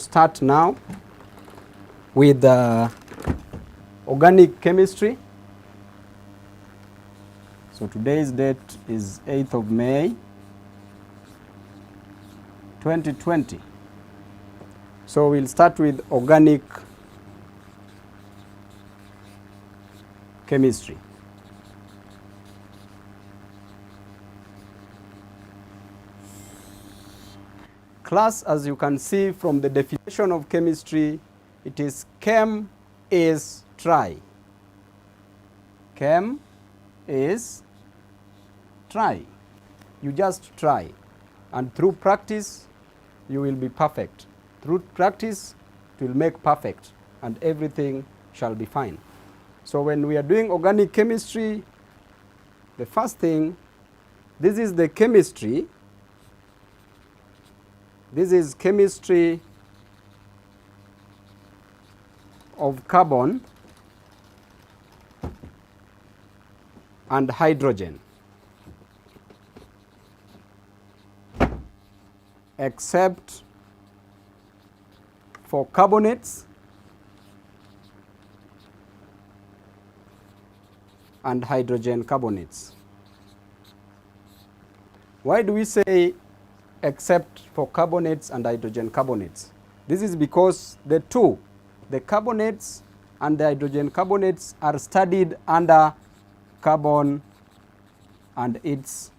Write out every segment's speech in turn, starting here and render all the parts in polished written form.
start now with organic chemistry. So today's date is 8th of May 2020. So we'll start with organic chemistry. Class, as you can see from the definition of chemistry, it is chem is try. Chem is try. You just try. And through practice, you will be perfect. Through practice, it will make perfect, and everything shall be fine. So when we are doing organic chemistry, the first thing, this is the chemistry. This is chemistry of carbon and hydrogen, except for carbonates and hydrogen carbonates. Why do we say except for carbonates and hydrogen carbonates? This is because the two, the carbonates and the hydrogen carbonates, are studied under carbon and its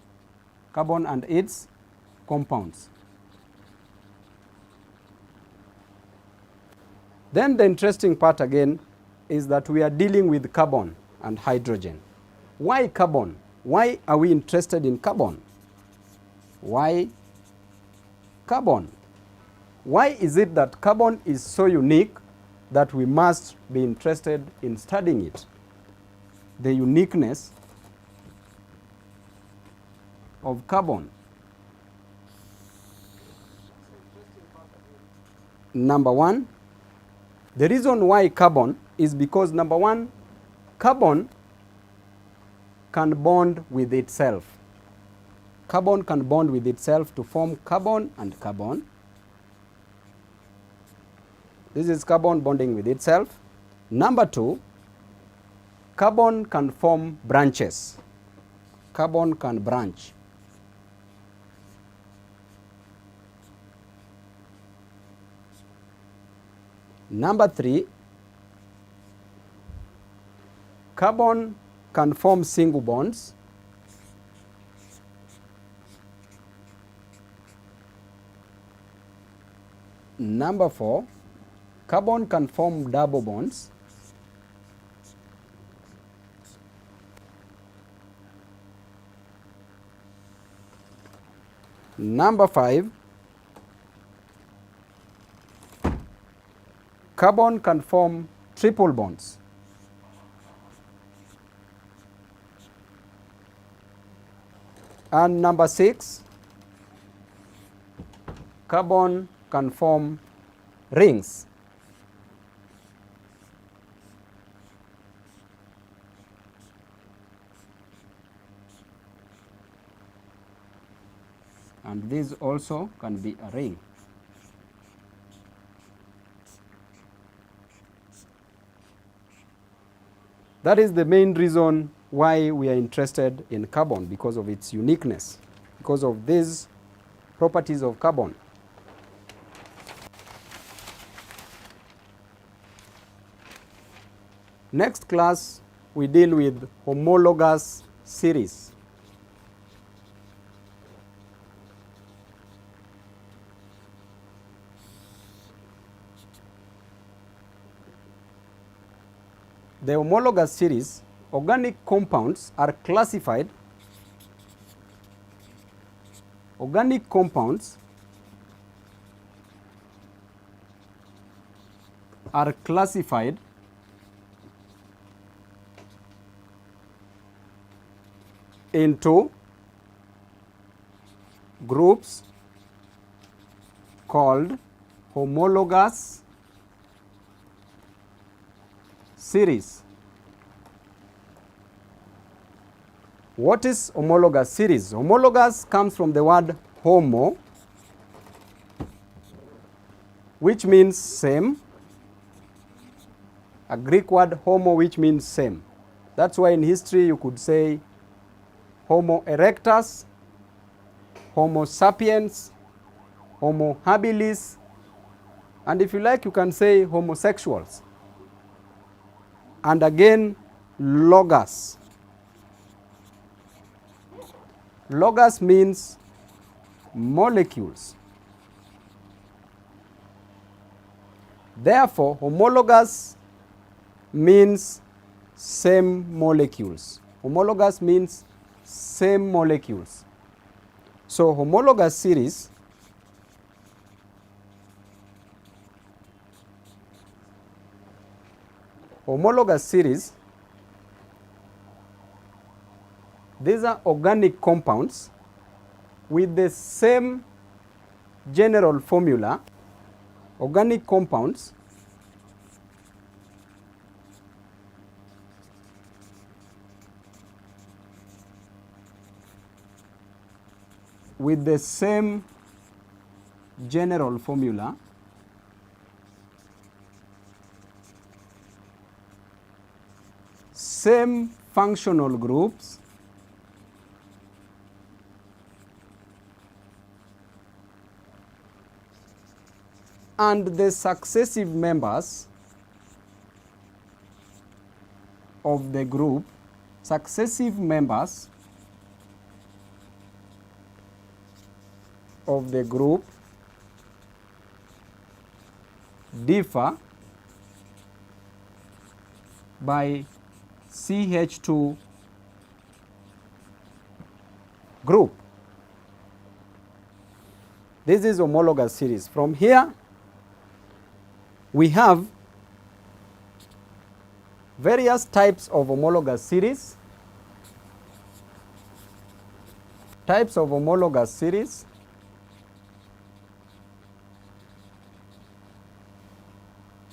compounds. Then the interesting part again is that we are dealing with carbon and hydrogen. Why carbon? Why are we interested in carbon? Why carbon? Why is it that carbon is so unique that we must be interested in studying it? The uniqueness of carbon. Number one, the reason why carbon is because, number one, carbon can bond with itself. Carbon can bond with itself to form carbon and carbon. This is carbon bonding with itself. Number two, carbon can form branches. Carbon can branch. Number three, carbon can form single bonds. Number four, carbon can form double bonds. Number five, carbon can form triple bonds. And number six, carbon can form rings. And this also can be a ring. That is the main reason why we are interested in carbon, because of its uniqueness, because of these properties of carbon. Next class, we deal with homologous series. The homologous series, organic compounds are classified. Organic compounds are classified into groups called homologous series. What is homologous series? Homologous comes from the word homo, which means same. A Greek word homo, which means same. That's why in history you could say Homo erectus, Homo sapiens, Homo habilis, and if you like, you can say homosexuals. And again, logos. Logos means molecules. Therefore, homologous means same molecules. Homologous means same molecules. So homologous series these are organic compounds with the same general formula. Organic compounds with the same general formula same functional groups and the successive members of the group, successive members of the group differ by CH2 group. This is homologous series. From here, we have various types of homologous series. Types of homologous series.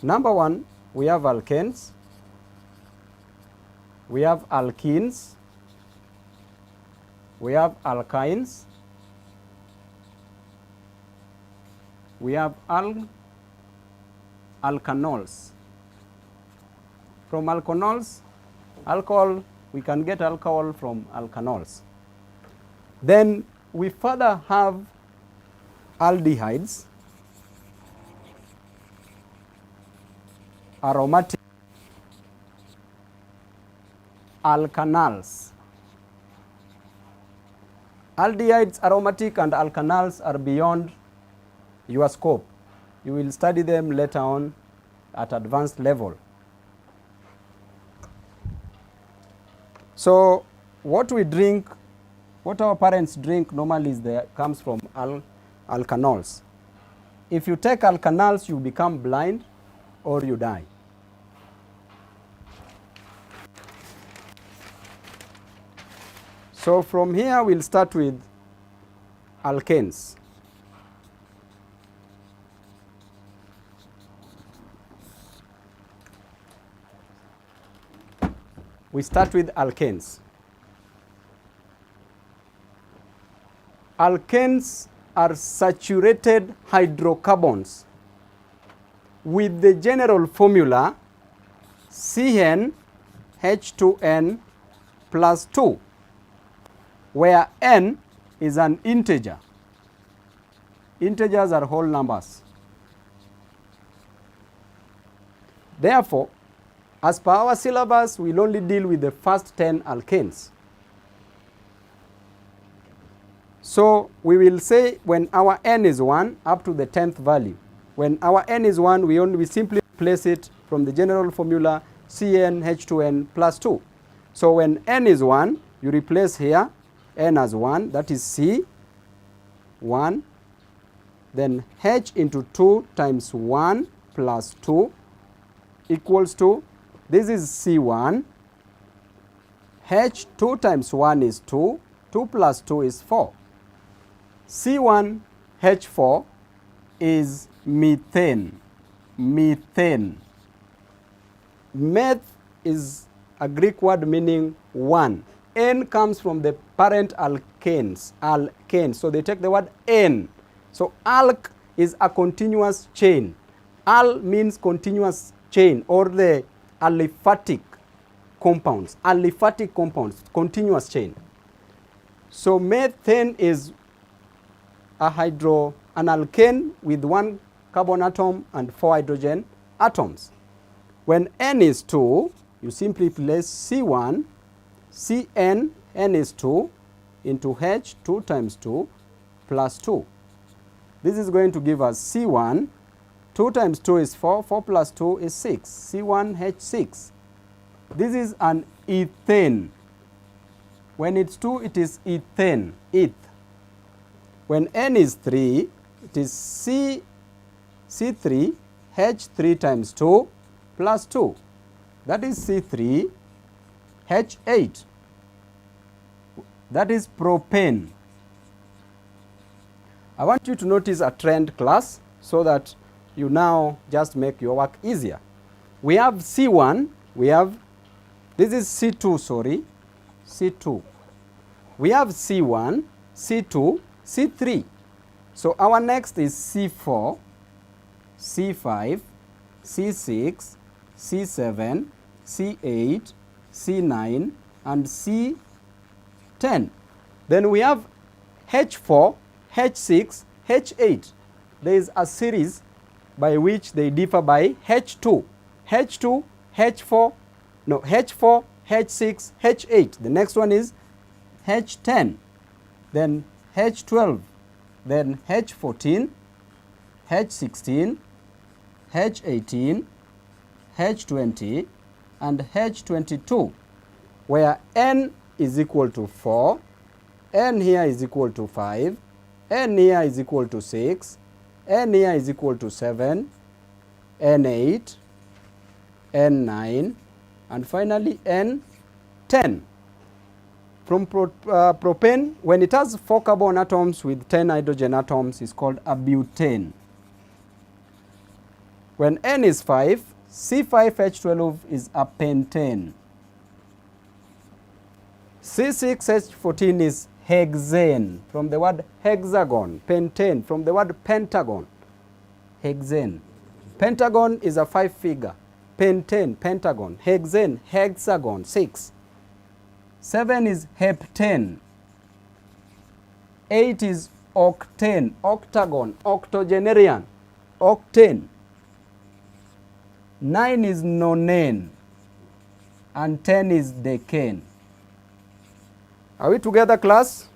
Number one, we have alkanes, we have alkenes, we have alkynes, we have alkanols. From alkanols, alcohol, we can get alcohol from alkanols. Then we further have aldehydes, aromatic, alkanals. Aldehydes, aromatic, and alkanals are beyond your scope. You will study them later on at advanced level. So what we drink, what our parents drink normally comes from alkanols. If you take alkanals, you become blind or you die. So from here we'll start with alkanes. We start with alkanes. Alkanes are saturated hydrocarbons with the general formula CnH2n plus 2, where n is an integer. Integers are whole numbers. Therefore, as per our syllabus, we'll only deal with the first 10 alkanes. So we will say when our n is 1 up to the 10th value. When our n is 1, we simply replace it from the general formula CnH2n plus 2. So when n is 1, you replace here n as 1, that is C, 1. Then H into 2 times 1 plus 2 equals to, this is C1. H 2 times 1 is 2. 2 plus 2 is 4. C1 H4 is methane. Methane. Meth is a Greek word meaning 1. N comes from the parent alkanes. Alkanes. So they take the word N. So alk is a continuous chain. Al means continuous chain, or the aliphatic compounds. Aliphatic compounds, continuous chain. So methane is an alkane with 1 carbon atom and 4 hydrogen atoms. When N is 2, you simply place C1, Cn, N is 2, into H, 2 times 2, plus 2. This is going to give us C1, 2 times 2 is 4, 4 plus 2 is 6, C1H6. This is an ethane. When it's 2, it is ethane, eth. When N is 3, it is C3, H3 times 2 plus 2. That is C3, H8. That is propane. I want you to notice a trend, class, so that you now just make your work easier. We have C1, this is C2, sorry, C2. We have C1, C2, C3. So our next is C4, C5, C6, C7, C8, C9, and C10. Then we have H4, H6, H8. There is a series by which they differ by H2. H2, H4, no, H4, H6, H8. The next one is H10, then H12, then H14, H16, H18, H20, and H22, where N is equal to 4, N here is equal to 5, N here is equal to 6, N here is equal to 7, N8, N9, and finally N10. From propane, when it has 4 carbon atoms with 10 hydrogen atoms, is called a butane. When N is 5, C5H12 is a pentane. C6H14 is hexane, from the word hexagon. Pentane, from the word pentagon. Hexane. Pentagon is a 5-figure. Pentane, pentagon. Hexane, hexagon, 6. 7 is heptane. 8 is octane, octagon, octogenarian, octane. 9 is nonane, and 10 is decane. Are we together, class?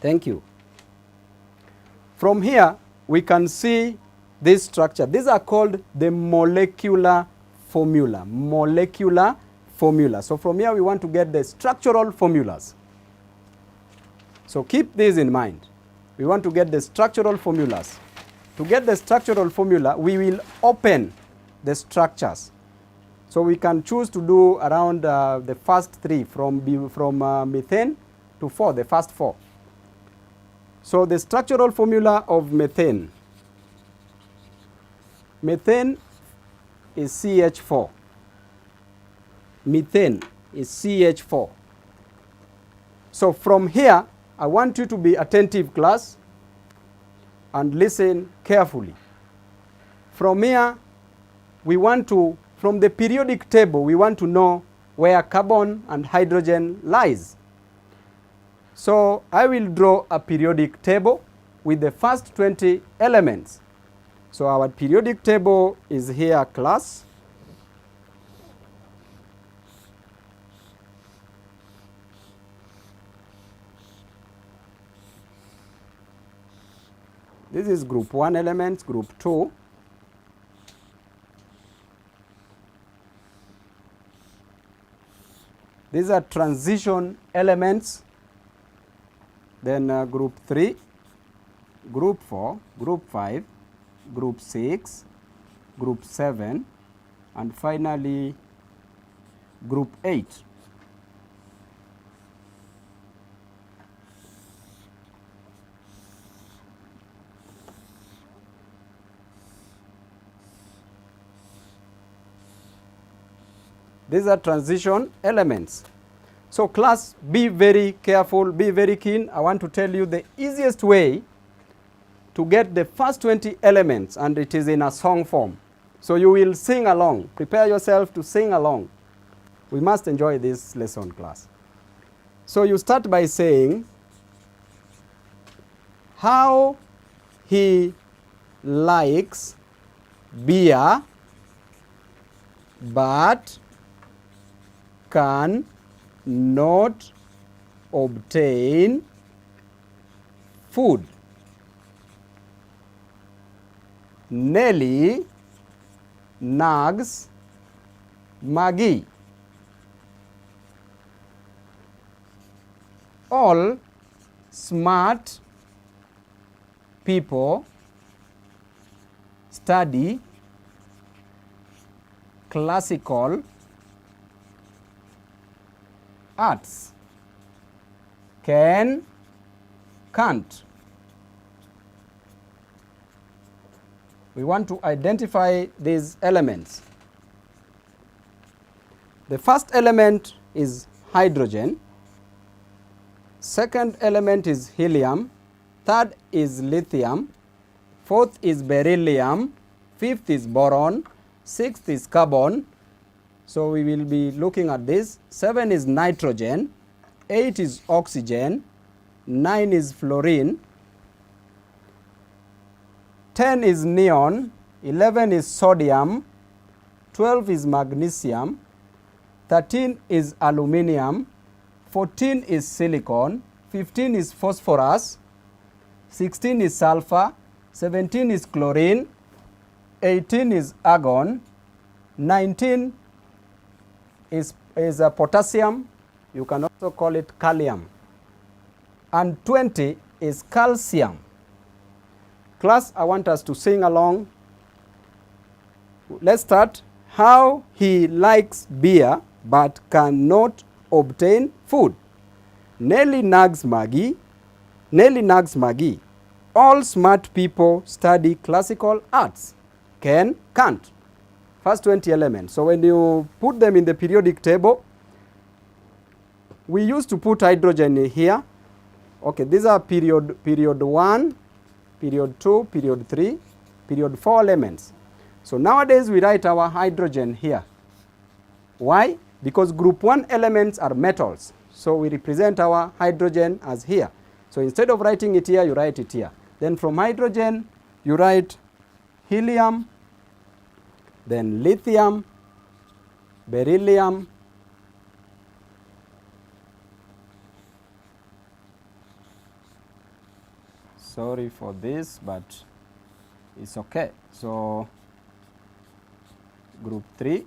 Thank you. From here, we can see this structure. These are called the molecular formula. Molecular formula. So from here, we want to get the structural formulas. So keep this in mind. We want to get the structural formulas. To get the structural formula, we will open the structures. So we can choose to do around the first 3 from methane to 4, the first 4. So the structural formula of methane. Methane is CH4. Methane is CH4. So from here, I want you to be attentive, class, and listen carefully. From here, we want to, from the periodic table, we want to know where carbon and hydrogen lies. So I will draw a periodic table with the first 20 elements. So our periodic table is here, class. This is group 1 elements, group 2. These are transition elements. Then group 3, group 4, group 5, group 6, group 7, and finally group 8. These are transition elements. So class, be very careful, be very keen. I want to tell you the easiest way to get the first 20 elements, and it is in a song form. So you will sing along. Prepare yourself to sing along. We must enjoy this lesson, class. So you start by saying how he likes beer but can not obtain food. Nelly nags Maggie. All smart people study classical arts. Can, can't. We want to identify these elements. The first element is hydrogen. Second element is helium. Third is lithium. Fourth is beryllium. Fifth is boron. Sixth is carbon. So we will be looking at this. 7 is nitrogen. 8 is oxygen. 9 is fluorine. 10 is neon. 11 is sodium. 12 is magnesium. 13 is aluminium. 14 is silicon. 15 is phosphorus. 16 is sulfur. 17 is chlorine. 18 is argon. 19 is potassium. You can also call it kalium. And 20 is calcium. Class, I want us to sing along. Let's start. How he likes beer but cannot obtain food. Nelly nags Maggie. Nelly nags Maggie. All smart people study classical arts. Can, can't. First 20 elements. So when you put them in the periodic table, we used to put hydrogen here. Okay, these are period 1, period 2, period 3, period 4 elements. So nowadays we write our hydrogen here. Why? Because group 1 elements are metals. So we represent our hydrogen as here. So instead of writing it here, you write it here. Then from hydrogen, you write helium, then lithium, beryllium, sorry for this, but it's okay. So group 3,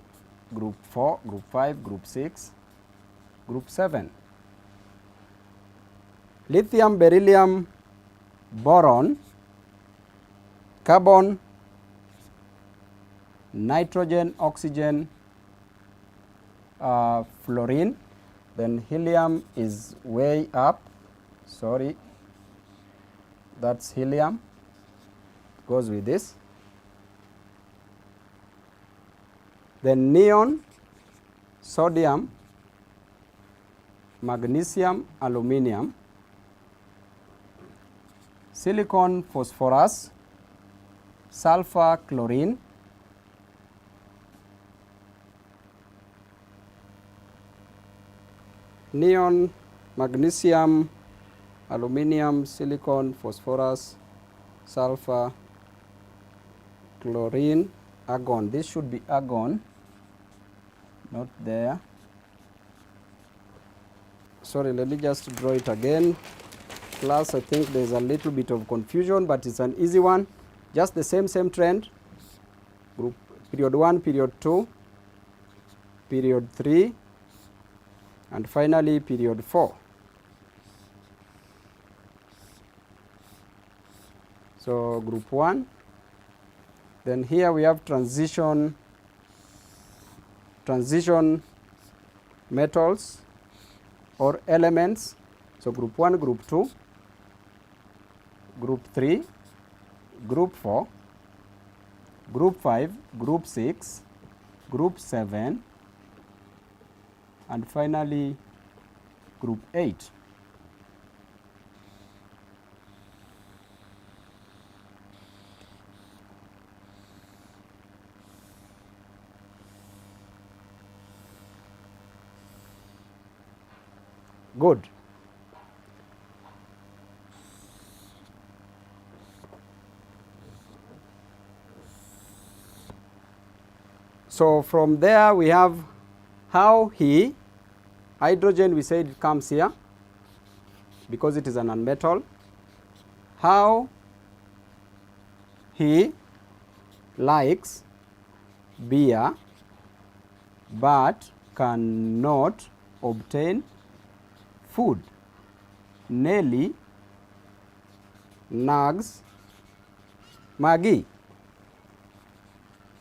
group 4, group 5, group 6, group 7. Lithium, beryllium, boron, carbon, nitrogen, oxygen, fluorine. Then helium is way up. Sorry, that's helium. Goes with this. Then neon, sodium, magnesium, aluminium, silicon, phosphorus, sulfur, chlorine, neon, magnesium, aluminium, silicon, phosphorus, sulfur, chlorine, argon. This should be argon, not there. Sorry, let me just draw it again. Class, I think there's a little bit of confusion, but it's an easy one. Just the same trend. Group period 1, period 2, period 3, and finally period 4. So group 1. Then here we have transition metals or elements. So group 1, group 2, group 3, group 4, group 5, group 6, group 7, and finally group 8. Good. So from there we have how hydrogen, we said it comes here because it is an nonmetal. How he likes beer but cannot obtain food. Nelly nags Maggie.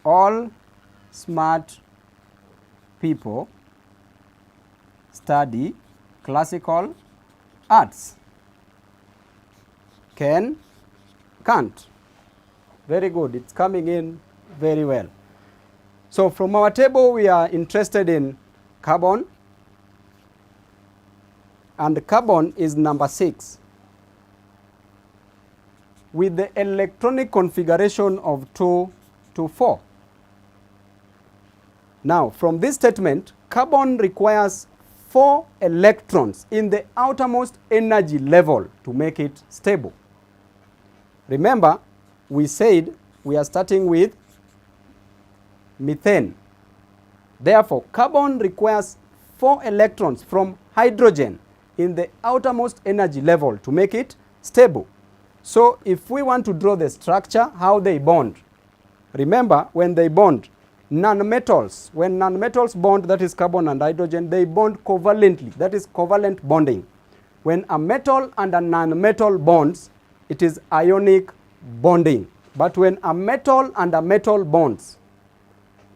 All smart people study classical arts. Ken can't. Very good. It's coming in very well. So from our table, we are interested in carbon. And carbon is number 6. With the electronic configuration of 2 to 4. Now, from this statement, carbon requires 4 electrons in the outermost energy level to make it stable. Remember, we said we are starting with methane. Therefore, carbon requires 4 electrons from hydrogen in the outermost energy level to make it stable. So, if we want to draw the structure, how they bond. Remember, when they bond, nonmetals, when nonmetals bond, that is carbon and hydrogen, they bond covalently, that is covalent bonding. When a metal and a nonmetal bonds, it is ionic bonding. But when a metal and a metal bonds,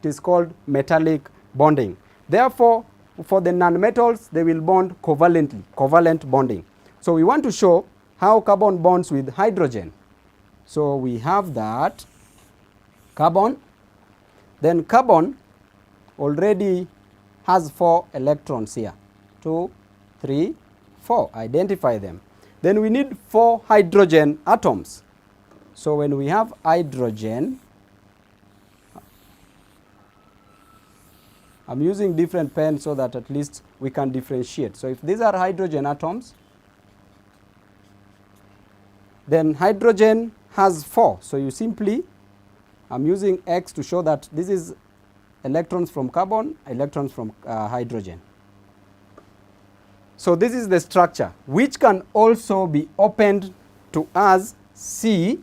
it is called metallic bonding. Therefore, for the nonmetals, they will bond covalently, covalent bonding. So we want to show how carbon bonds with hydrogen. So we have that carbon. Then carbon already has 4 electrons here. 2, 3, 4. Identify them. Then we need 4 hydrogen atoms. So when we have hydrogen, I'm using different pens so that at least we can differentiate. So if these are hydrogen atoms, then hydrogen has 4. So you simply, I'm using X to show that this is electrons from carbon, electrons from hydrogen. So this is the structure, which can also be opened to as C.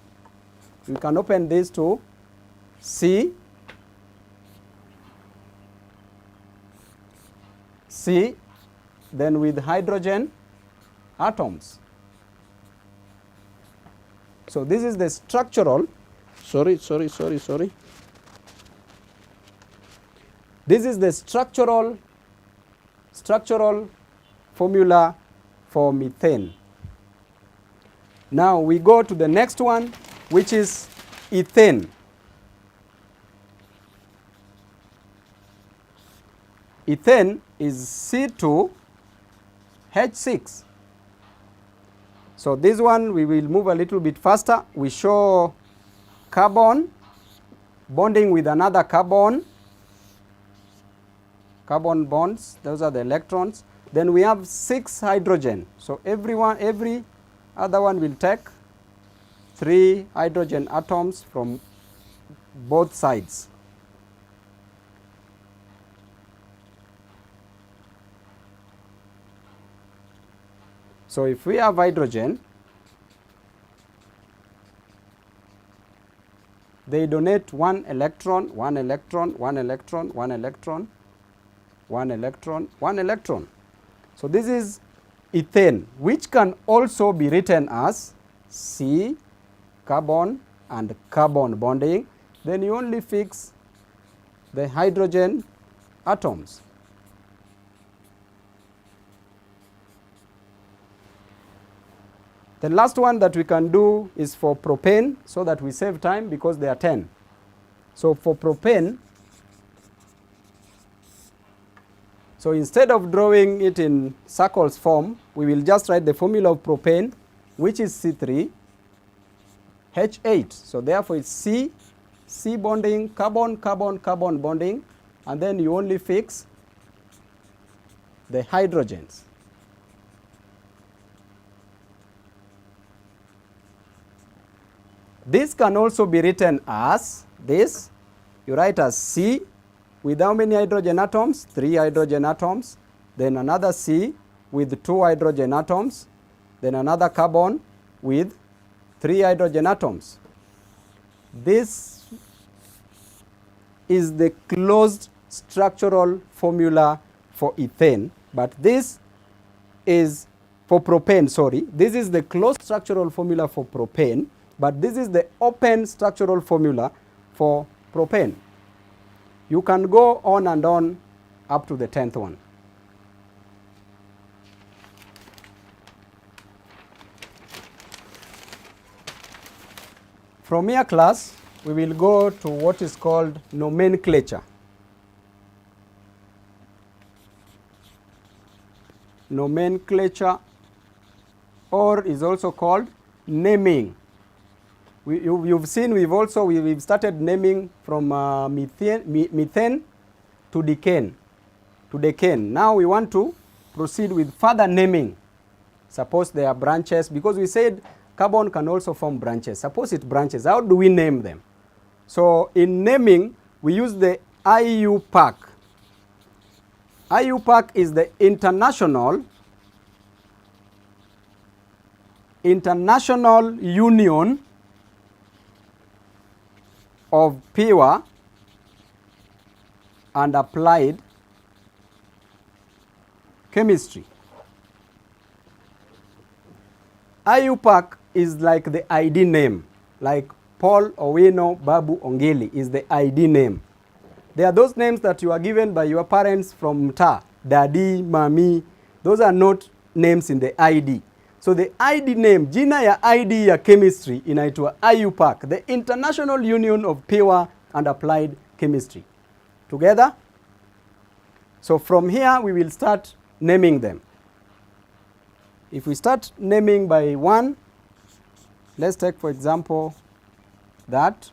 We can open this to C, then with hydrogen atoms. So this is the structural, sorry. This is the structural formula for methane. Now we go to the next one, which is ethane. Ethane is C2H6. So this one we will move a little bit faster. We show carbon bonding with another carbon. Carbon bonds, those are the electrons. Then we have 6 hydrogen. So every other one will take 3 hydrogen atoms from both sides. So if we have hydrogen, they donate 1 electron, 1 electron, 1 electron, 1 electron, 1 electron, 1 electron. So this is ethane, which can also be written as C, carbon and carbon bonding. Then you only fix the hydrogen atoms. The last one that we can do is for propane, so that we save time because there are 10. So for propane, so instead of drawing it in circles form, we will just write the formula of propane, which is C3H8. So therefore it's C bonding, carbon, carbon, carbon bonding, and then you only fix the hydrogens. This can also be written as this. You write as C with how many hydrogen atoms? 3 hydrogen atoms. Then another C with 2 hydrogen atoms. Then another carbon with 3 hydrogen atoms. This is the closed structural formula for ethane, but this is for propane, sorry. This is the closed structural formula for propane, but this is the open structural formula for propane. You can go on and on up to the 10th one. From here, class, we will go to what is called nomenclature. Nomenclature, or is also called naming. You've seen we've started naming from methane to decane. Now we want to proceed with further naming. Suppose there are branches, because we said carbon can also form branches. Suppose it branches, how do we name them? So in naming, we use the IUPAC. IUPAC is the International Union of Pure and Applied Chemistry. IUPAC is like the ID name, like Paul Owino Babu Ongeli is the ID name. They are those names that you are given by your parents from mtaa, daddy, mami. Those are not names in the ID. So the ID name, jina ya ID ya chemistry inaitwa IUPAC, the International Union of Pure and Applied Chemistry. Together? So from here we will start naming them. If we start naming by one, let's take for example that.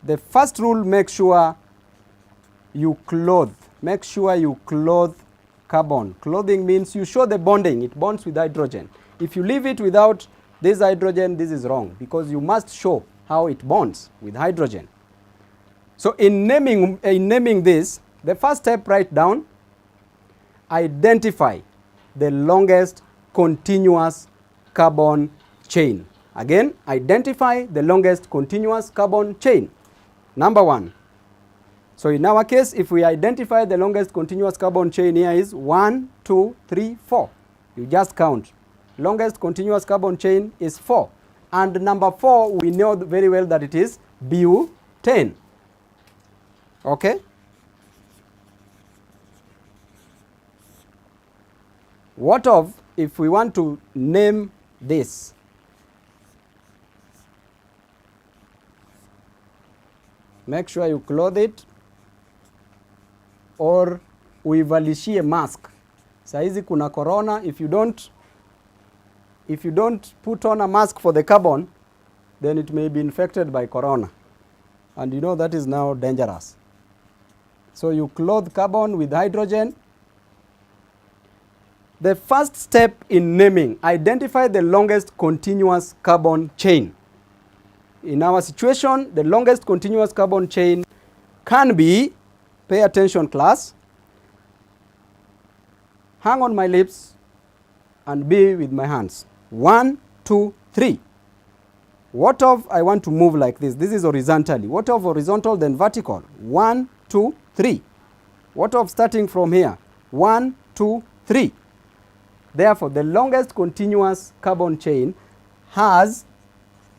The first rule, make sure you clothe. Make sure you clothe carbon. Clothing means you show the bonding. It bonds with hydrogen. If you leave it without this hydrogen, this is wrong, because you must show how it bonds with hydrogen. So in naming this, the first step, write down, identify the longest continuous carbon chain. Again, identify the longest continuous carbon chain. Number one. So in our case, if we identify the longest continuous carbon chain, here is 1, 2, 3, 4. You just count. Longest continuous carbon chain is 4. And number 4, we know very well that it is butane. Okay? What of if we want to name this? Make sure you clothe it, or uivalishie mask. Saizi kuna corona. If you don't put on a mask for the carbon, then it may be infected by corona. And you know that is now dangerous. So you clothe carbon with hydrogen. The first step in naming, identify the longest continuous carbon chain. In our situation, the longest continuous carbon chain can be, pay attention class, hang on my lips and be with my hands. 1, 2, 3. What of I want to move like this? This is horizontally. What of horizontal then vertical? 1, 2, 3. What of starting from here? 1, 2, 3. Therefore, the longest continuous carbon chain has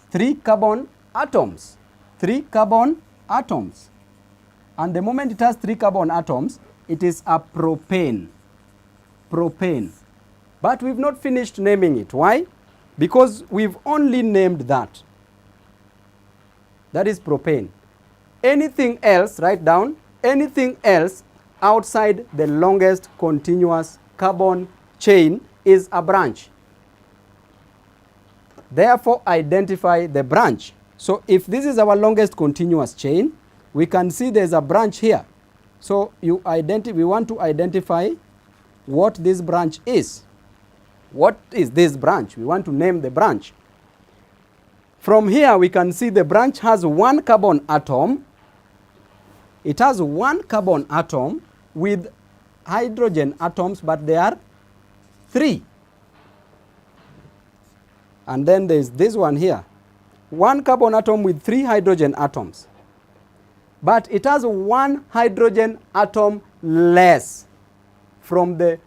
3 carbon atoms. 3 carbon atoms. And the moment it has 3 carbon atoms, it is a propane. Propane. But we've not finished naming it. Why? Because we've only named that. That is propane. Anything else, write down, anything else outside the longest continuous carbon chain is a branch. Therefore, identify the branch. So if this is our longest continuous chain, we can see there's a branch here. So we want to identify what this branch is. What is this branch? We want to name the branch. From here, we can see the branch has one carbon atom. It has one carbon atom with hydrogen atoms, but there are 3. And then there's this one here. One carbon atom with 3 hydrogen atoms. But it has 1 hydrogen atom less from the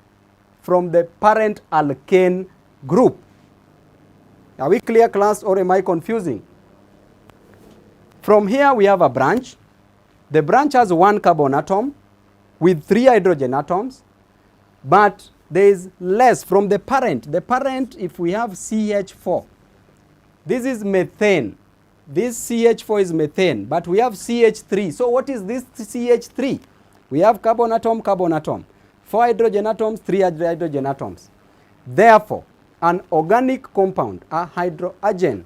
parent alkane group. Are we clear, class, or am I confusing? From here we have a branch. The branch has 1 carbon atom with 3 hydrogen atoms, but there is less from the parent. The parent, if we have CH4, this is methane. This CH4 is methane, but we have CH3. So what is this CH3? We have carbon atom, 4 hydrogen atoms, 3 hydrogen atoms. Therefore, an organic compound, an alkane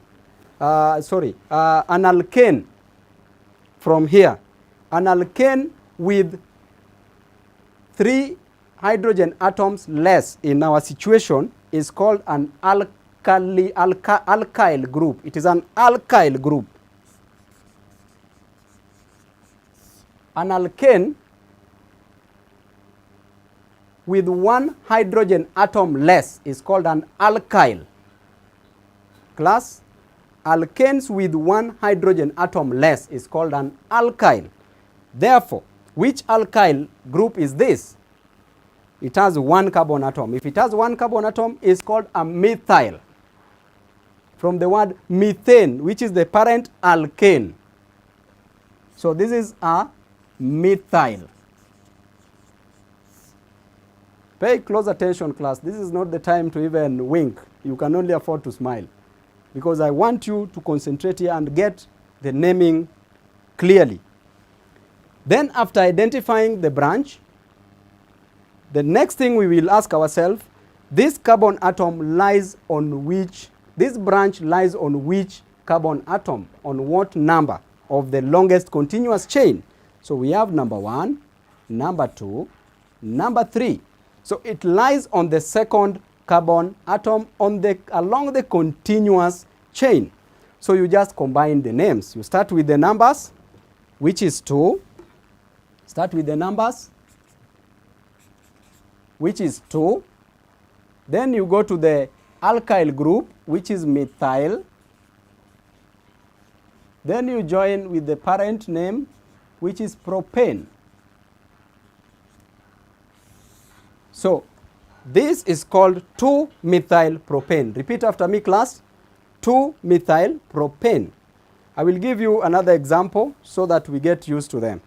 from here, an alkane with 3 hydrogen atoms less in our situation is called an alkyl group. It is an alkyl group. An alkane with 1 hydrogen atom less is called an alkyl. Class, alkanes with 1 hydrogen atom less is called an alkyl. Therefore, which alkyl group is this? It has 1 carbon atom. If it has 1 carbon atom, it's called a methyl. From the word methane, which is the parent alkane. So this is a methyl. Pay close attention, class. This is not the time to even wink. You can only afford to smile, because I want you to concentrate here and get the naming clearly. Then after identifying the branch, the next thing we will ask ourselves, this carbon atom lies on which, this branch lies on which carbon atom, on what number of the longest continuous chain? So we have number 1, number 2, number 3. So it lies on the second carbon atom along the continuous chain. So you just combine the names. You start with the numbers, which is 2. Start with the numbers, which is 2. Then you go to the alkyl group, which is methyl. Then you join with the parent name, which is propane. So this is called 2-methyl propane. Repeat after me, class. 2-methyl propane. I will give you another example so that we get used to them.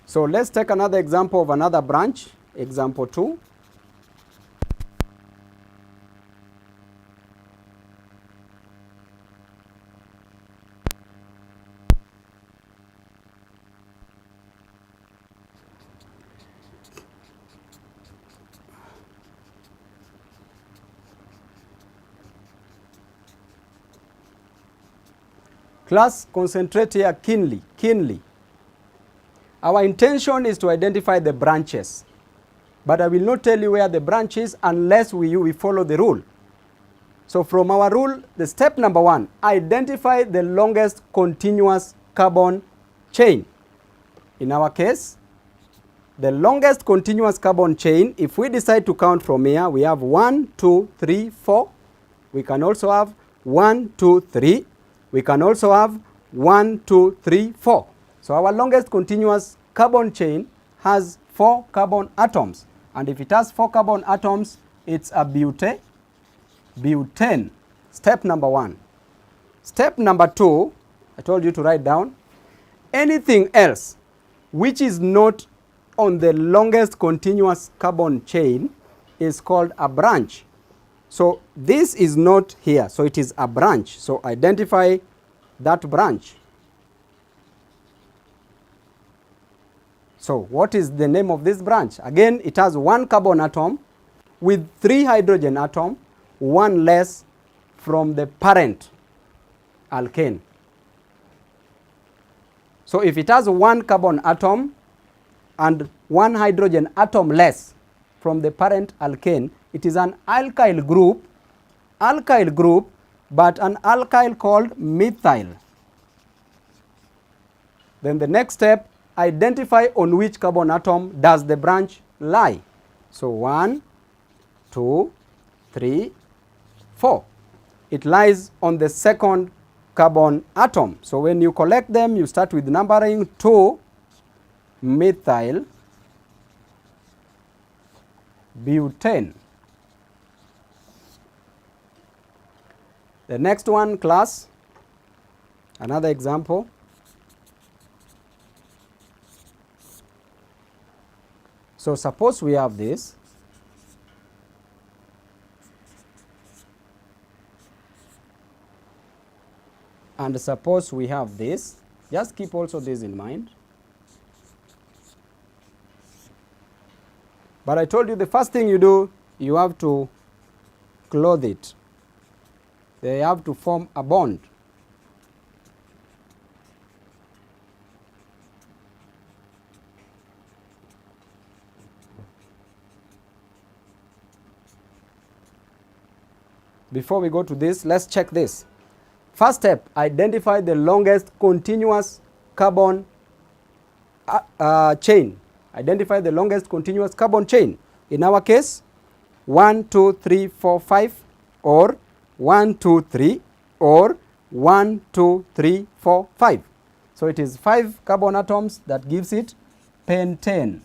So let's take another example of another branch. Example 2. Class, concentrate here keenly. Our intention is to identify the branches, but I will not tell you where the branch is unless we follow the rule. So from our rule, the step number 1, identify the longest continuous carbon chain. In our case, the longest continuous carbon chain, if we decide to count from here, we have 1, 2, 3, 4. We can also have 1, 2, 3. We can also have 1, 2, 3, 4. So our longest continuous carbon chain has 4 carbon atoms. And if it has 4 carbon atoms, it's a butane. Step number 1. Step number 2, I told you to write down. Anything else which is not on the longest continuous carbon chain is called a branch. So this is not here, so it is a branch. So identify that branch. So what is the name of this branch? Again, it has 1 carbon atom with 3 hydrogen atom, 1 less from the parent alkane. So if it has one carbon atom and one hydrogen atom less from the parent alkane, it is an alkyl group, but an alkyl called methyl. Then the next step, identify on which carbon atom does the branch lie. So 1, 2, 3, 4. It lies on the second carbon atom. So when you collect them, you start with numbering 2 methyl butane. The next one, class, another example. So suppose we have this. And suppose we have this. Just keep also this in mind. But I told you the first thing you do, you have to clothe it. They have to form a bond. Before we go to this, let's check this. First step, identify the longest continuous carbon chain. Identify the longest continuous carbon chain. In our case, 1, 2, 3, 4, 5, or 1, 2, 3, or 1, 2, 3, 4, 5. So it is 5 carbon atoms that gives it pentane.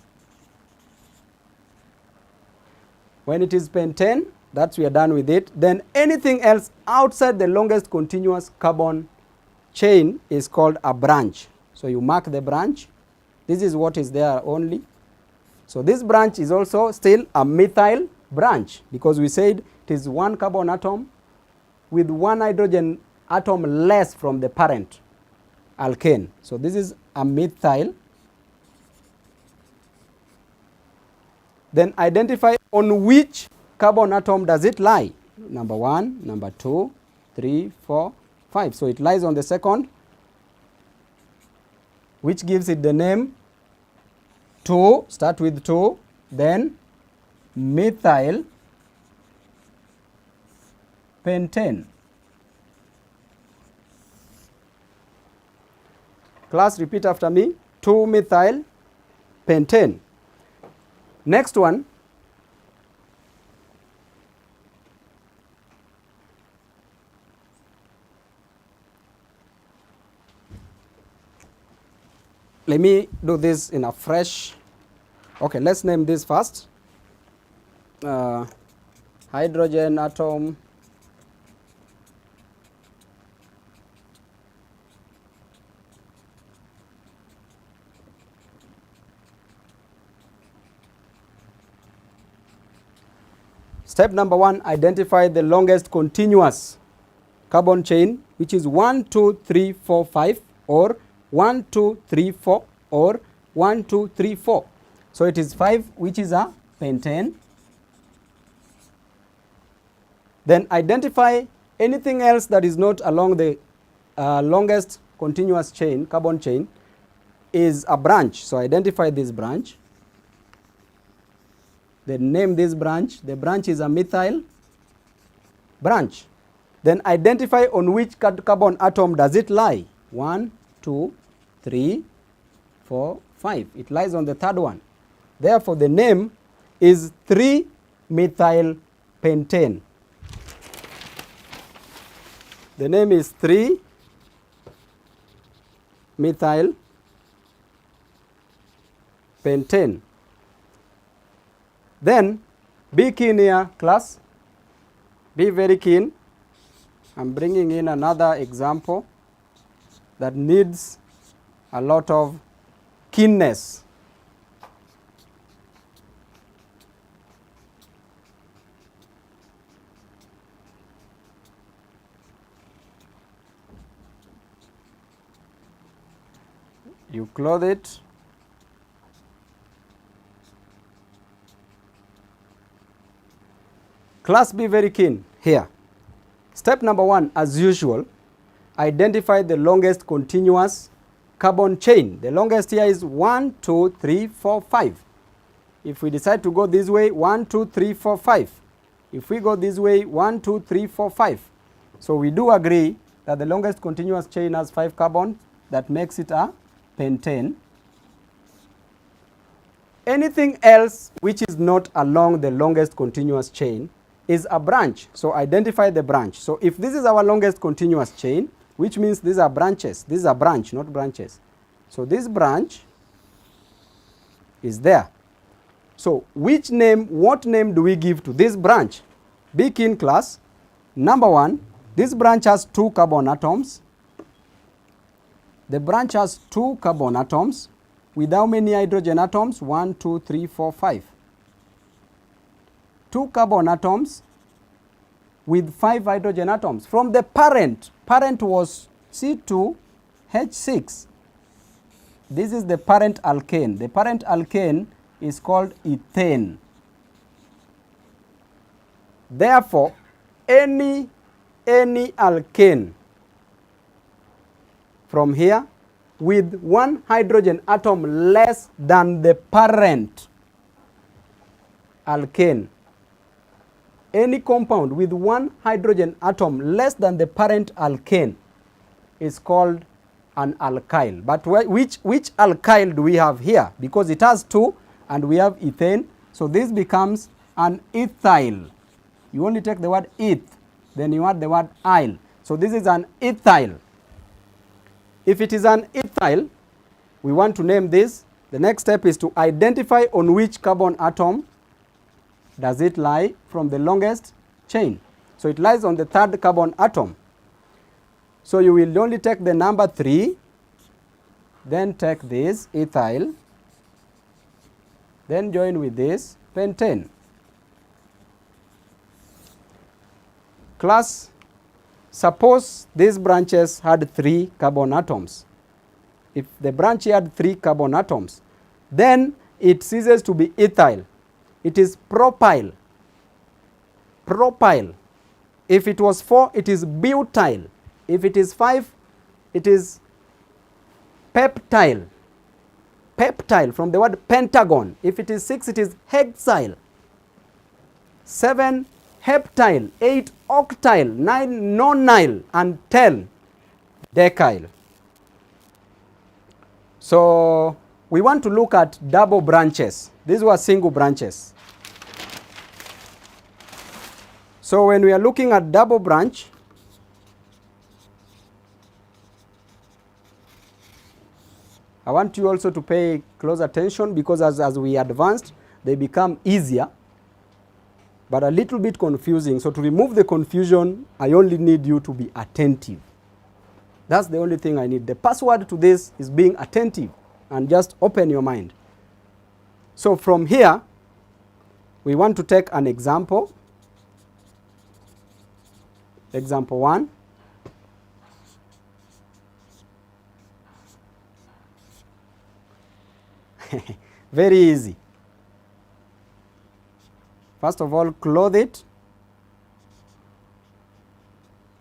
When it is pentane, that's we are done with it. Then anything else outside the longest continuous carbon chain is called a branch. So you mark the branch. This is what is there only. So this branch is also still a methyl branch because we said it is one carbon atom with one hydrogen atom less from the parent alkane. So this is a methyl. Then identify on which carbon atom does it lie. Number 1, number 2, 3, 4, 5. So it lies on the second, which gives it the name 2. Start with 2, then methyl pentane. Class, repeat after me. 2 methyl pentane. Next one. Let me do this in a fresh. Okay, let's name this first. Hydrogen atom Step number 1, identify the longest continuous carbon chain, which is 1, 2, 3, 4, 5, or 1, 2, 3, 4, or 1, 2, 3, 4. So it is 5, which is a pentane. Then identify anything else that is not along the longest continuous chain, carbon chain, is a branch. So identify this branch. Then name this branch. The branch is a methyl branch. Then identify on which carbon atom does it lie. 1, 2, 3, 4, 5. It lies on the third one. Therefore, the name is 3-methyl pentane. The name is 3-methyl pentane. Then, be keen here, class. Be very keen. I'm bringing in another example that needs a lot of keenness. You close it. Class, be very keen here. Step number 1, as usual, identify the longest continuous carbon chain. The longest here is 1, 2, 3, 4, 5. If we decide to go this way, 1, 2, 3, 4, 5. If we go this way, 1, 2, 3, 4, 5. So we do agree that the longest continuous chain has 5 carbons. That makes it a pentane. Anything else which is not along the longest continuous chain is a branch. So identify the branch. So if this is our longest continuous chain, which means these are branches. This is a branch, not branches. So this branch is there. So what name do we give to this branch? Be keen, class. Number 1, this branch has 2 carbon atoms. The branch has 2 carbon atoms with how many hydrogen atoms? 1, 2, 3, 4, 5. 2 carbon atoms with 5 hydrogen atoms. From the parent was C2H6. This is the parent alkane. The parent alkane is called ethane. Therefore, any alkane from here with 1 hydrogen atom less than the parent alkane, any compound with 1 hydrogen atom less than the parent alkane is called an alkyl. But which alkyl do we have here? Because it has 2 and we have ethane, so this becomes an ethyl. You only take the word eth, then you add the word yl. So this is an ethyl. If it is an ethyl, we want to name this. The next step is to identify on which carbon atom does it lie from the longest chain. So it lies on the 3rd carbon atom. So you will only take the number 3, then take this ethyl, then join with this pentane. Class, suppose these branches had 3 carbon atoms. If the branch had 3 carbon atoms, then it ceases to be ethyl. It is propyl. Propyl. If it was 4, it is butyl. If it is 5, it is peptyl. Peptyl from the word pentagon. If it is 6, it is hexyl. 7, heptyl. 8, octyl. 9, nonyl. And 10, decyl. So we want to look at double branches. These were single branches. So when we are looking at double branch, I want you also to pay close attention, because as we advanced, they become easier, but a little bit confusing. So to remove the confusion, I only need you to be attentive. That's the only thing I need. The password to this is being attentive, and just open your mind. So from here, we want to take an example. Example 1. Very easy. First of all, clothe it,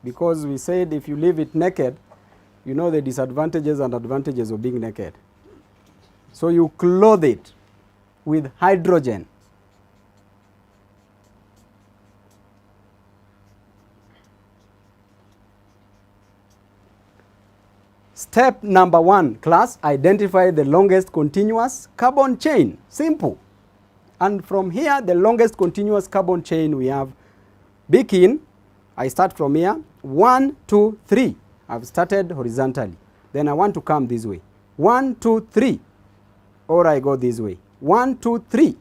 because we said if you leave it naked, you know the disadvantages and advantages of being naked. So you clothe it with hydrogen. Step number 1, class, identify the longest continuous carbon chain. Simple. And from here, the longest continuous carbon chain we have, be keen, I start from here, 1, 2, 3. I've started horizontally. Then I want to come this way. 1, 2, 3. Or I go this way. 1, 2, 3.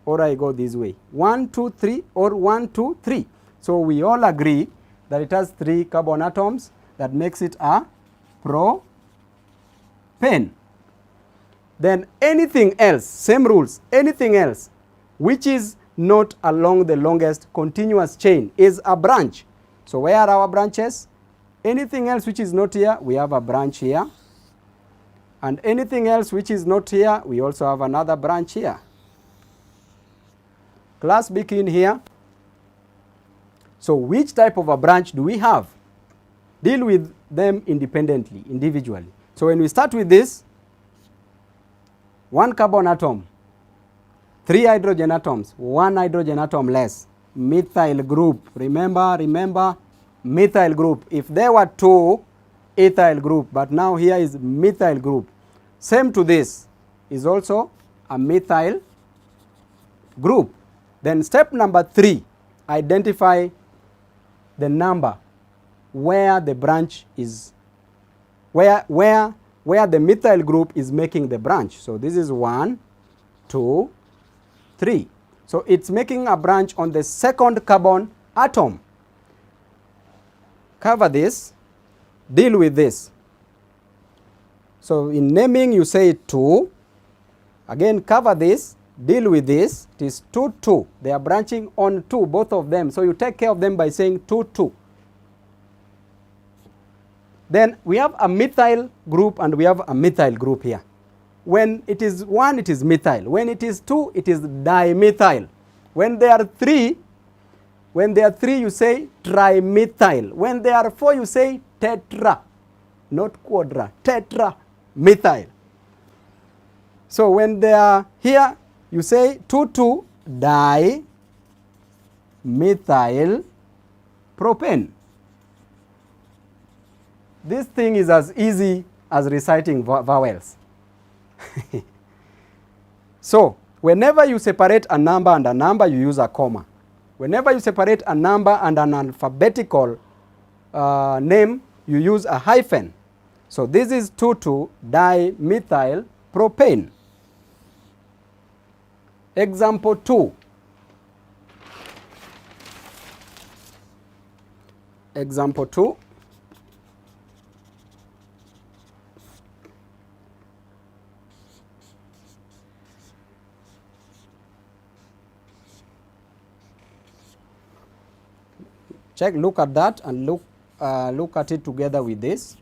Or I go this way. 1, 2, 3. Or 1, 2, 3. So we all agree that it has 3 carbon atoms. That makes it a propane. Then anything else, same rules, anything else which is not along the longest continuous chain is a branch. So where are our branches? Anything else which is not here, we have a branch here. And anything else which is not here, we also have another branch here. Class, be keen here. So which type of a branch do we have? Deal with them independently, individually. So when we start with this, 1 carbon atom, 3 hydrogen atoms, 1 hydrogen atom less, methyl group. Remember, methyl group. If there were 2, ethyl group, but now here is methyl group. Same to this is also a methyl group. Then step number 3, identify the number where the branch is, where the methyl group is making the branch. So this is 1, 2, 3. So it's making a branch on the second carbon atom. Cover this, deal with this. So in naming you say 2. Again cover this, deal with this. It is 2, 2. They are branching on 2, both of them. So you take care of them by saying 2, 2. Then we have a methyl group and we have a methyl group here. When it is 1, it is methyl. When it is 2, it is dimethyl. When they are 3, you say trimethyl. When they are 4, you say tetra, not quadra, tetra methyl. So when they are here, you say 2,2 dimethyl propane. This thing is as easy as reciting vowels. So whenever you separate a number and a number, you use a comma. Whenever you separate a number and an alphabetical name, you use a hyphen. So this is 2,2 dimethyl propane. Example 2. Example 2. Check, look at that and look at it together with this.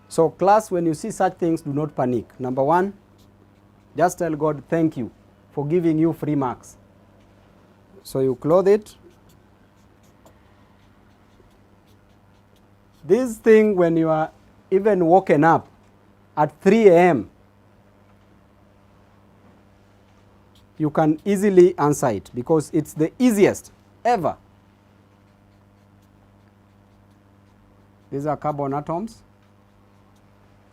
So class, when you see such things, do not panic. Number 1, just tell God thank you for giving you free marks. So you close it. This thing, when you are even woken up at 3 a.m., you can easily answer it because it's the easiest ever. These are carbon atoms.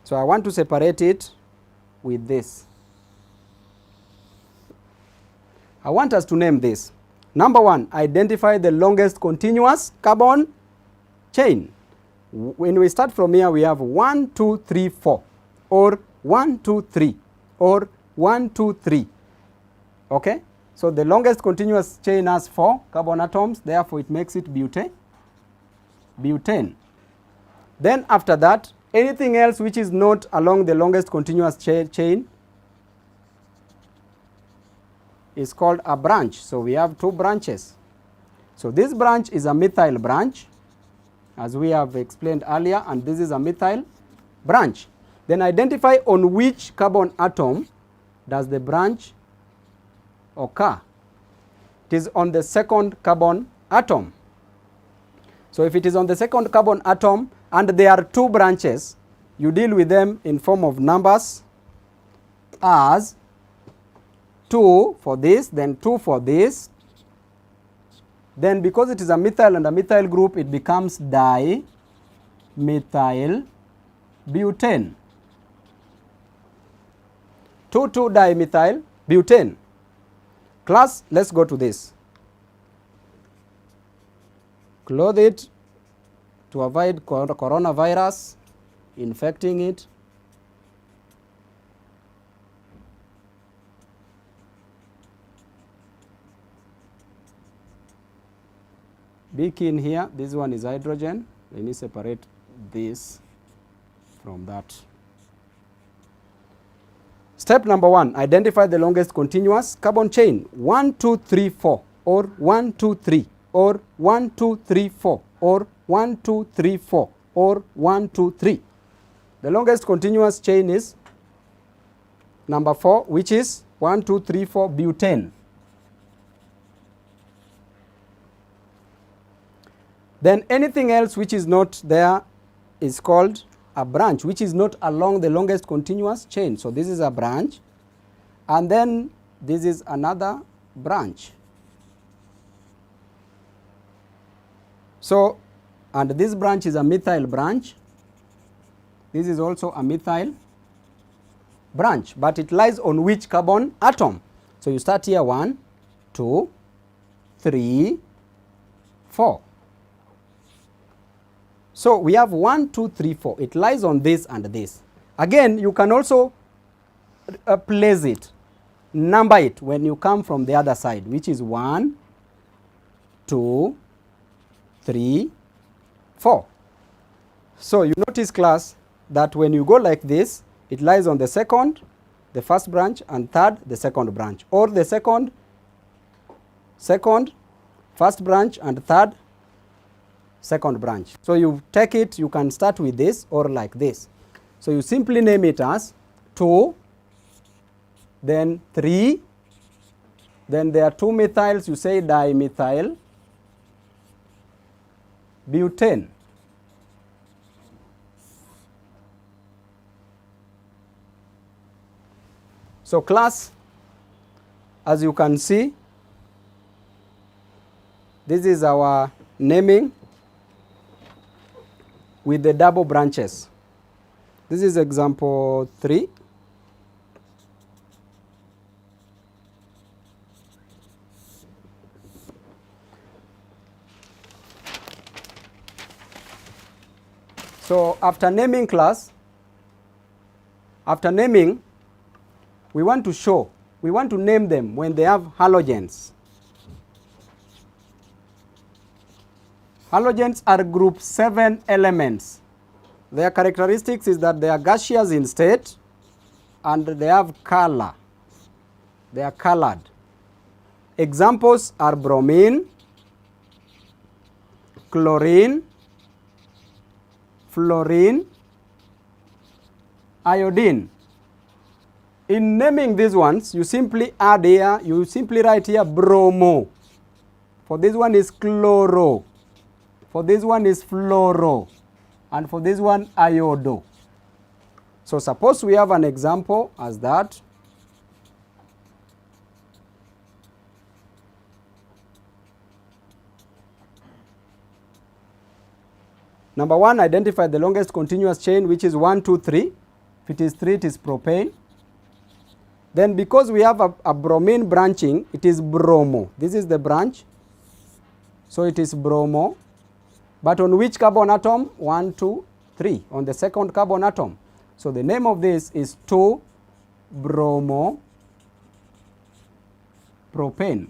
So I want to separate it with this. I want us to name this. Number 1, identify the longest continuous carbon chain. When we start from here, we have 1, 2, 3, 4, or 1, 2, 3, or 1, 2, 3. Okay? So the longest continuous chain has 4 carbon atoms, therefore it makes it butane. Then after that, anything else which is not along the longest continuous chain is called a branch. So we have 2 branches. So this branch is a methyl branch, as we have explained earlier, and this is a methyl branch. Then identify on which carbon atom does the branch occur. It is on the second carbon atom. So if it is on the second carbon atom and there are 2 branches, you deal with them in form of numbers as 2 for this, then 2 for this. Then because it is a methyl and a methyl group, it becomes dimethyl butane. 2,2 dimethyl butane. Class, let's go to this. Close it to avoid coronavirus infecting it. Be keen here. This one is hydrogen. Let me separate this from that. Step number 1, identify the longest continuous carbon chain. 1, 2, 3, 4, or 1, 2, 3, or 1, 2, 3, 4, or 1, 2, 3, 4, or 1, 2, 3. The longest continuous chain is number 4, which is 1, 2, 3, 4 butane. Then anything else which is not there is called a branch, which is not along the longest continuous chain. So this is a branch, and then this is another branch. So, and this branch is a methyl branch. This is also a methyl branch, but it lies on which carbon atom? So you start here 1, 2, 3, 4. So we have 1, 2, 3, 4. It lies on this and this. Again, you can also place it, number it when you come from the other side, which is 1, 2, 3, 4. So you notice, class, that when you go like this, it lies on the second, the first branch, and third, the second branch, or the second, first branch, and third, second branch. So you take it, you can start with this or like this. So you simply name it as 2, then 3, then there are 2 methyls, you say dimethyl butane. So class, as you can see, this is our naming with the double branches. This is example 3. So after naming, class, after naming, we want to name them when they have halogens. Halogens are group 7 elements. Their characteristics is that they are gaseous in state and they have color. They are colored. Examples are bromine, chlorine, fluorine, iodine. In naming these ones, you simply add here, you simply write here bromo. For this one is chloro. For this one is fluoro. And for this one, iodo. So suppose we have an example as that. Number 1, identify the longest continuous chain, which is 1, 2, 3. If it is 3, it is propane. Then because we have a bromine branching, it is bromo. This is the branch. So it is bromo. But on which carbon atom? 1, 2, 3. On the second carbon atom. So the name of this is 2-bromo propane.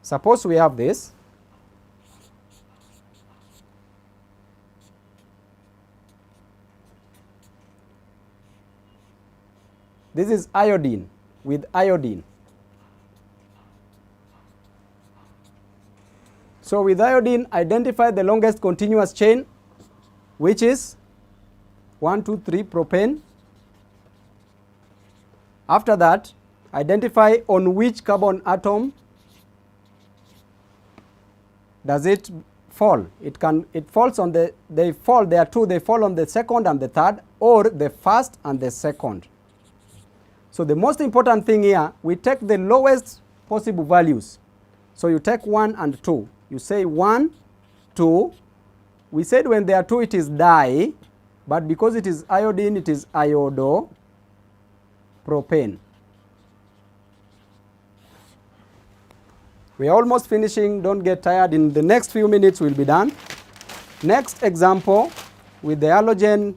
Suppose we have this. This is iodine with iodine. So with iodine, identify the longest continuous chain, which is 1, 2, 3 propane. After that, identify on which carbon atom does it fall. It falls on the, there are two, they fall on the second and the third, or the first and the second. So the most important thing here, we take the lowest possible values. So you take 1 and 2. You say 1, 2. We said when there are 2 it is di, but because it is iodine it is iodo propane. We are almost finishing, don't get tired. In the next few minutes we'll be done. Next example with the halogen,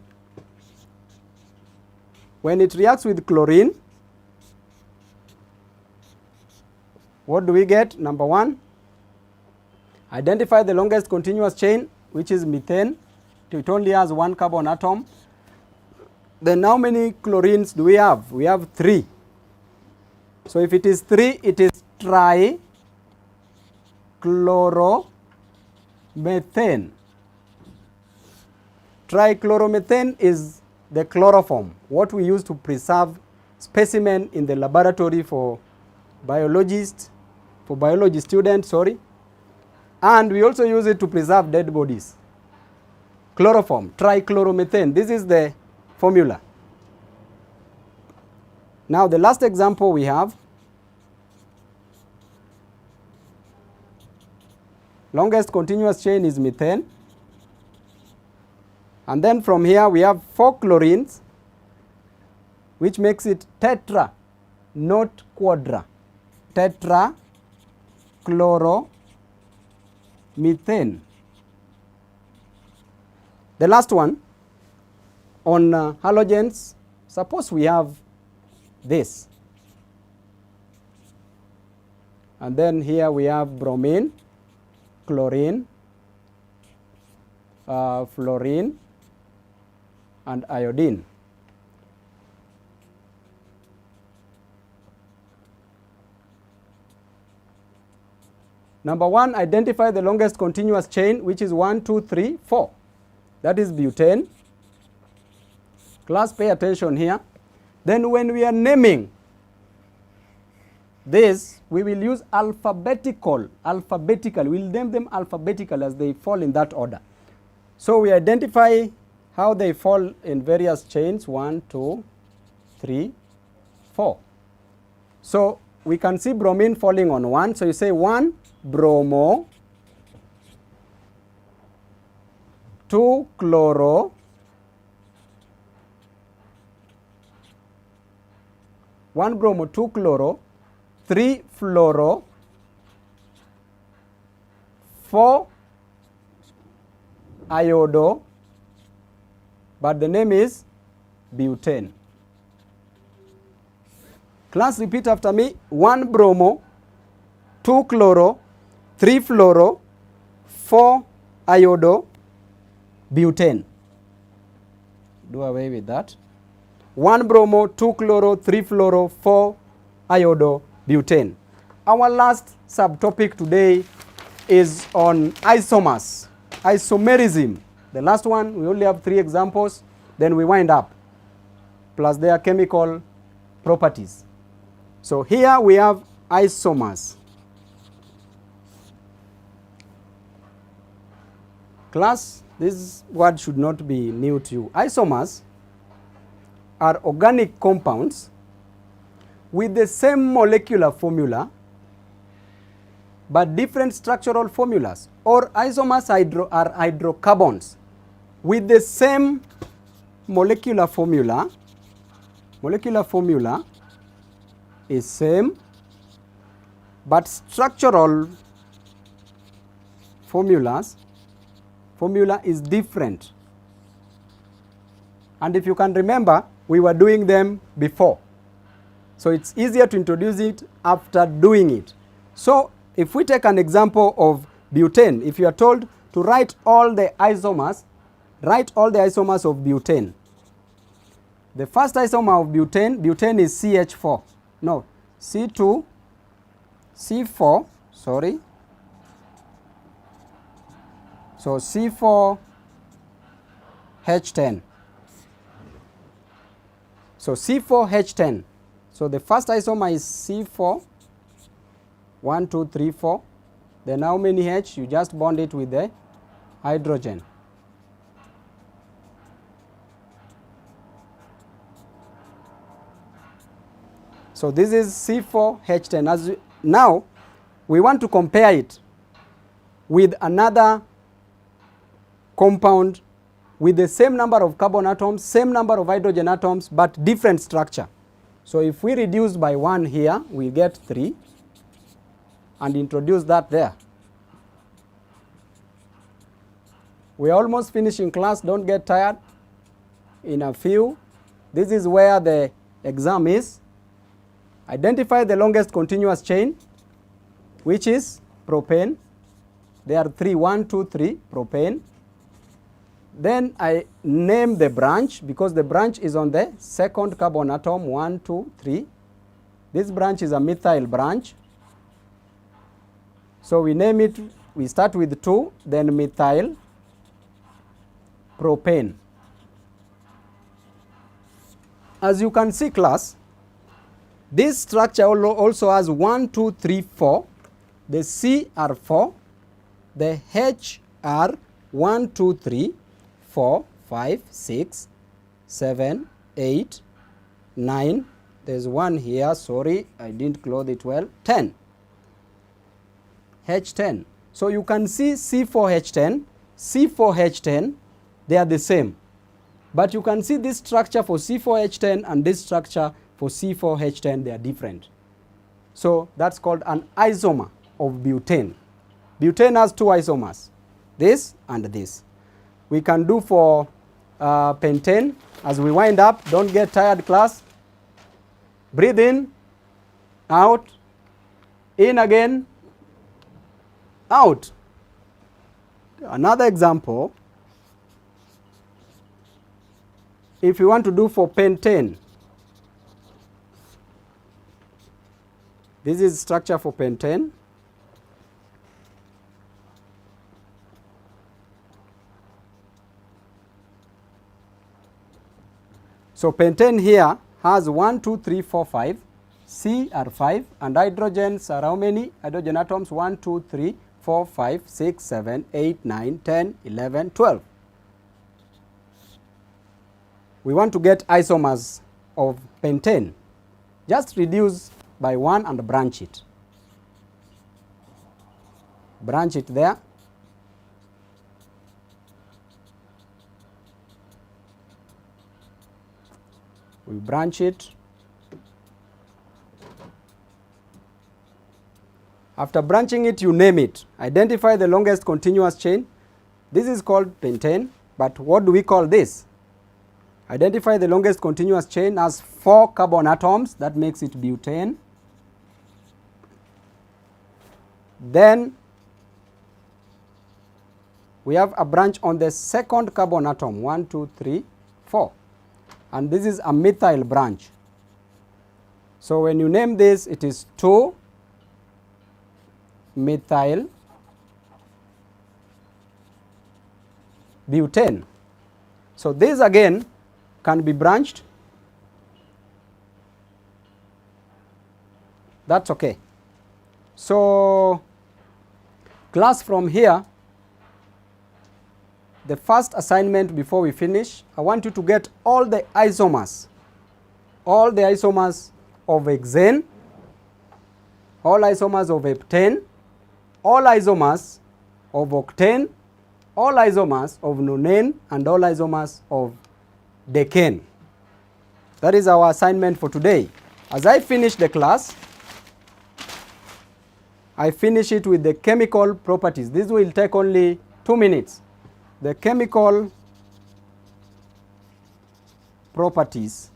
when it reacts with chlorine, what do we get? Number 1, identify the longest continuous chain, which is methane. It only has 1 carbon atom. Then how many chlorines do we have? We have 3. So if it is 3, it is trichloromethane. Trichloromethane is the chloroform, what we use to preserve specimen in the laboratory for biologists for biology students, sorry. And we also use it to preserve dead bodies. Chloroform, trichloromethane. This is the formula. Now the last example we have, longest continuous chain is methane. And then from here we have 4 chlorines, which makes it tetra, not quadra. Tetrachloromethane. The last one, on halogens, suppose we have this. And then here we have bromine, chlorine, fluorine, and iodine. Number 1, identify the longest continuous chain, which is 1, 2, 3, 4. That is butane. Class, pay attention here. Then when we are naming this, we will use alphabetical. We'll name them alphabetical as they fall in that order. So we identify how they fall in various chains, 1, 2, 3, 4. So we can see bromine falling on 1. So you say 1 bromo, 2 chloro, 1 bromo, 2 chloro, 3 fluoro, 4 iodo, but the name is butane. Class, repeat after me. 1 bromo, 2 chloro, 3 fluoro, 4 iodo, butane. Do away with that. 1 bromo, 2 chloro, 3 fluoro, 4 iodo, butane. Our last subtopic today is on isomers, isomerism. The last one, we only have 3 examples, then we wind up, plus their chemical properties. So here we have isomers. Class, this word should not be new to you. Isomers are organic compounds with the same molecular formula but different structural formulas. Or isomers are hydrocarbons with the same molecular formula. Molecular formula is same, but structural formula is different. And if you can remember, we were doing them before. So it's easier to introduce it after doing it. So if we take an example of butane, if you are told to write all the isomers, write all the isomers of butane. The first isomer of butane is CH4. No, C2, C4, sorry. So C4H10. So C4H10. So the first isomer is C4, 1, 2, 3, 4. Then how many H? You just bond it with the hydrogen. So this is C4H10. Now we want to compare it with another compound with the same number of carbon atoms, same number of hydrogen atoms, but different structure. So if we reduce by 1 here, we get 3, and introduce that there. We're almost finishing class, don't get tired. In a few, this is where the exam is. Identify the longest continuous chain, which is propane. There are 3, 1, 2, 3, propane. Then I name the branch because the branch is on the second carbon atom, 1, 2, 3. This branch is a methyl branch. So we name it, we start with 2, then methyl propane. As you can see, class, this structure also has 1, 2, 3, 4. the C are 4, the H are 1, 2, 3, 4, 5, 6, 7, 8, 9, there's one here, sorry, I didn't close it well, 10. H10. So you can see C4H10, C4H10, they are the same. But you can see this structure for C4H10 and this structure for C4H10, they are different. So that's called an isomer of butane. Butane has two isomers, this and this. We can do for pentane. As we wind up, don't get tired, class. Breathe in, out, in again, out. Another example, if you want to do for pentane, this is structure for pentane. So pentane here has 1, 2, 3, 4, 5. C are 5 and hydrogens are how many? Hydrogen atoms 1, 2, 3, 4, 5, 6, 7, 8, 9, 10, 11, 12. We want to get isomers of pentane. Just reduce by 1 and branch it. Branch it there. We branch it. After branching it, you name it. Identify the longest continuous chain. This is called pentane, but what do we call this? Identify the longest continuous chain as 4 carbon atoms. That makes it butane. Then we have a branch on the second carbon atom, 1, 2, 3, 4. And this is a methyl branch. So when you name this, it is 2-methyl butane. So this again can be branched. That's okay. So class, from here, the first assignment before we finish, I want you to get all the isomers of hexane, all isomers of heptane, all isomers of octane, all isomers of nonane, and all isomers of decane. That is our assignment for today. As I finish the class, I finish it with the chemical properties. This will take only 2 minutes. The chemical properties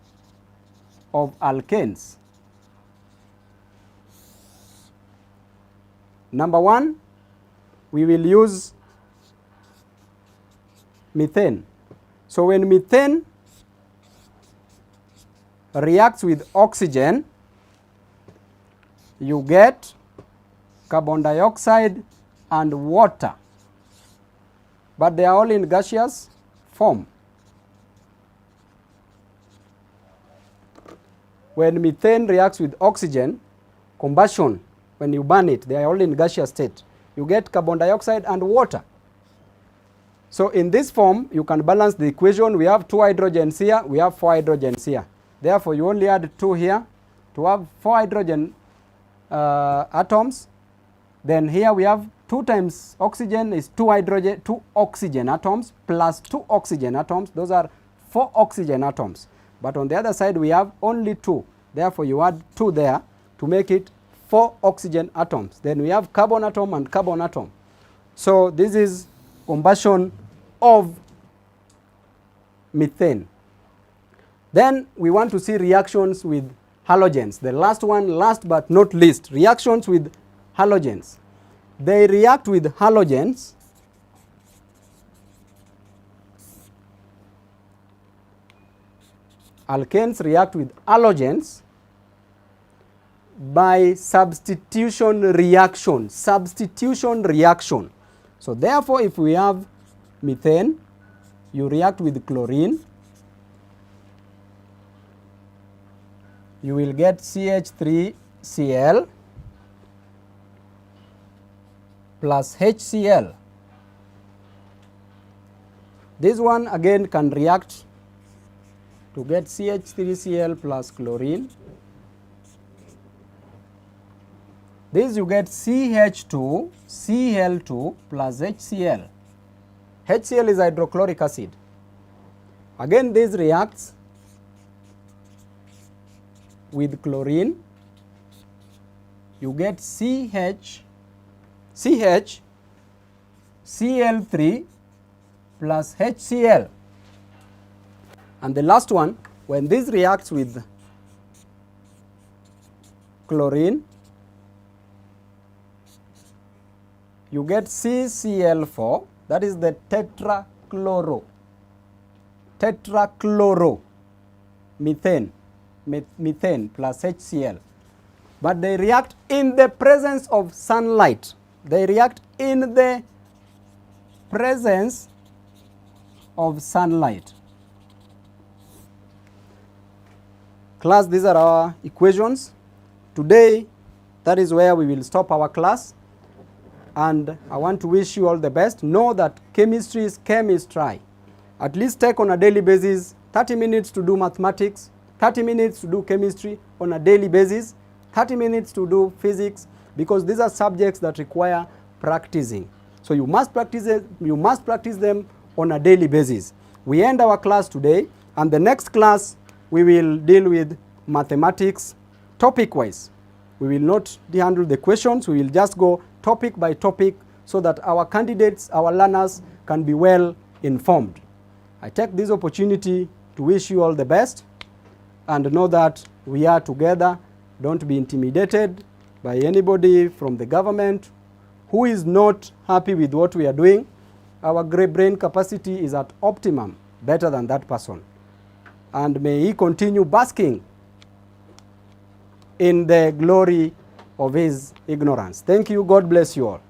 of alkanes. Number 1, we will use methane. So when methane reacts with oxygen, you get carbon dioxide and water, but they are all in gaseous form. When methane reacts with oxygen, combustion, when you burn it, they are all in gaseous state. You get carbon dioxide and water. So in this form, you can balance the equation. We have 2 hydrogens here, we have 4 hydrogens here. Therefore, you only add 2 here to have 4 hydrogen atoms. Then here we have 2 times oxygen is 2 oxygen atoms plus 2 oxygen atoms. Those are 4 oxygen atoms. But on the other side, we have only 2. Therefore, you add 2 there to make it 4 oxygen atoms. Then we have carbon atom and carbon atom. So this is combustion of methane. Then we want to see reactions with halogens. The last one, last but not least, reactions with halogens. They react with halogens alkanes react with halogens by substitution reaction. Substitution reaction. So therefore, if we have methane, you react with chlorine, you will get CH3Cl plus HCl. This one again can react to get CH3Cl plus chlorine. This you get CH2, Cl2 plus HCl. HCl is hydrochloric acid. Again this reacts with chlorine. You get CH, Cl3 plus HCl. And the last one, when this reacts with chlorine, you get CCl4, that is the methane plus HCl. But they react in the presence of sunlight. They react in the presence of sunlight. Class, these are our equations. Today, that is where we will stop our class. And I want to wish you all the best. Know that chemistry is chemistry. At least take on a daily basis 30 minutes to do mathematics, 30 minutes to do chemistry on a daily basis, 30 minutes to do physics, because these are subjects that require practicing. So you must practice them on a daily basis. We end our class today, and the next class we will deal with mathematics topic-wise. We will not handle the questions, we will just go topic by topic so that our candidates, our learners can be well informed. I take this opportunity to wish you all the best and know that we are together. Don't be intimidated by anybody from the government who is not happy with what we are doing. Our great brain capacity is at optimum, better than that person. And may he continue basking in the glory of his ignorance. Thank you. God bless you all.